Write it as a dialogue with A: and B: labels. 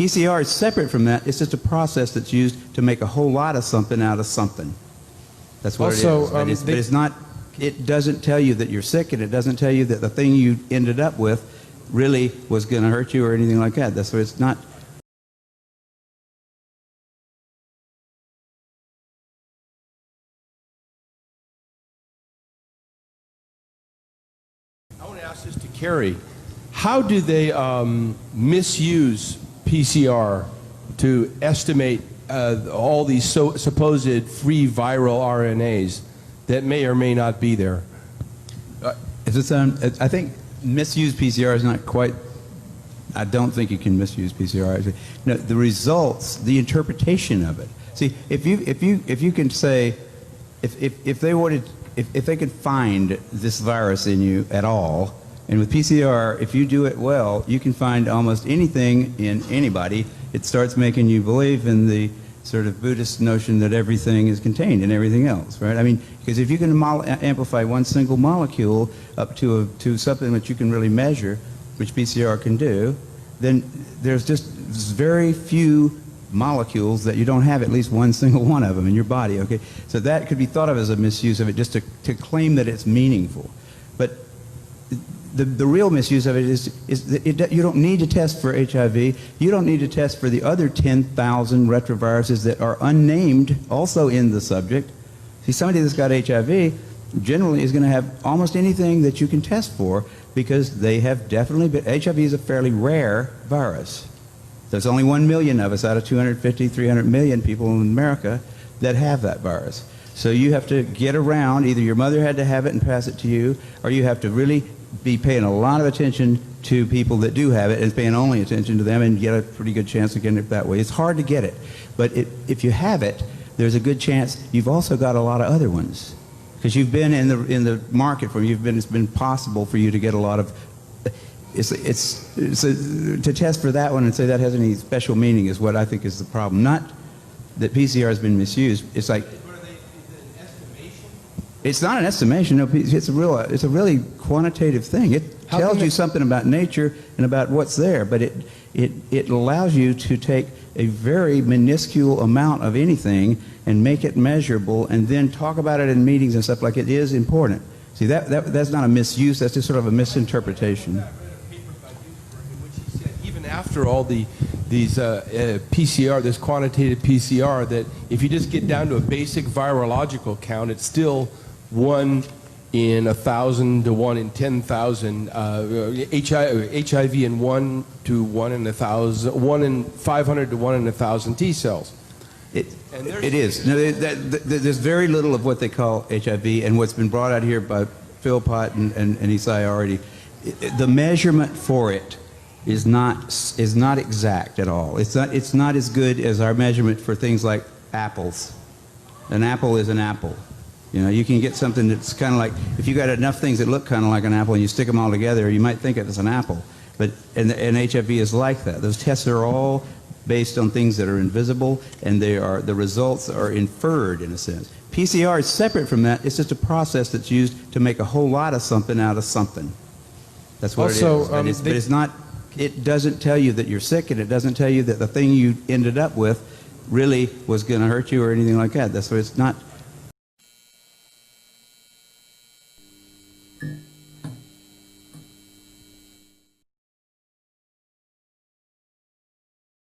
A: PCR is separate from that. It's just a process that's used to make a whole lot of something out of something. That's what
B: Also,
A: it is. But it's not. It doesn't tell you that you're sick, and it doesn't tell you that the thing you ended up with really was going to hurt you or anything like that. That's what it's not.
B: I want to ask this to Kary. How do they misuse PCR to estimate all these supposed free viral RNAs that may or may not be there?
A: I think misuse PCR is not quite. I don't think you can misuse PCR. No, the results, the interpretation of it. See, if you can say, if they could find this virus in you at all, and with PCR, if you do it well, you can find almost anything in anybody. It starts making you believe in the sort of Buddhist notion that everything is contained in everything else, right? I mean, because if you can amplify one single molecule up to something that you can really measure, which PCR can do, then there's just very few molecules that you don't have at least one single one of them in your body, okay? So that could be thought of as a misuse of it, just to claim that it's meaningful. But the real misuse of it is that you don't need to test for HIV. You don't need to test for the other 10,000 retroviruses that are unnamed also in the subject. See, somebody that's got HIV generally is going to have almost anything that you can test for because they have definitely been. HIV is a fairly rare virus. There's only 1 million of us out of 250, 300 million people in America that have that virus. So you have to get around, either your mother had to have it and pass it to you, or you have to really be paying a lot of attention to people that do have it and paying only attention to them and get a pretty good chance of getting it that way. It's hard to get it, but if you have it, there's a good chance you've also got a lot of other ones because you've been in the market for it's been possible for you to get a lot of. To test for that one and say that has any special meaning is what I think is the problem. Not that PCR has been misused. It's like. It's not an estimation. No, it's a really quantitative thing. It tells you something about nature and about what's there, but it allows you to take a very minuscule amount of anything and make it measurable, and then talk about it in meetings and stuff like it is important. See, that's not a misuse. That's just sort of a misinterpretation.
B: Even after all these PCR, this quantitative PCR, that if you just get down to a basic virological count, it's still 1 in 1,000 to 1 in 10,000. HIV in 1 to 1 in 1,000, 1 in 500 to 1 in 1,000 T cells.
A: It is. No, there's very little of what they call HIV, and what's been brought out here by Philpott and Isai already. The measurement for it is not exact at all. It's not as good as our measurement for things like apples. An apple is an apple. You know, you can get something that's kind of like, if you got enough things that look kind of like an apple and you stick them all together, you might think it is an apple. But and HIV is like that. Those tests are all based on things that are invisible, and the results are inferred in a sense. PCR is separate from that. It's just a process that's used to make a whole lot of something out of something. That's what
B: also,
A: it is. But it's not. It doesn't tell you that you're sick, and it doesn't tell you that the thing you ended up with really was going to hurt you or anything like that. That's what it's not.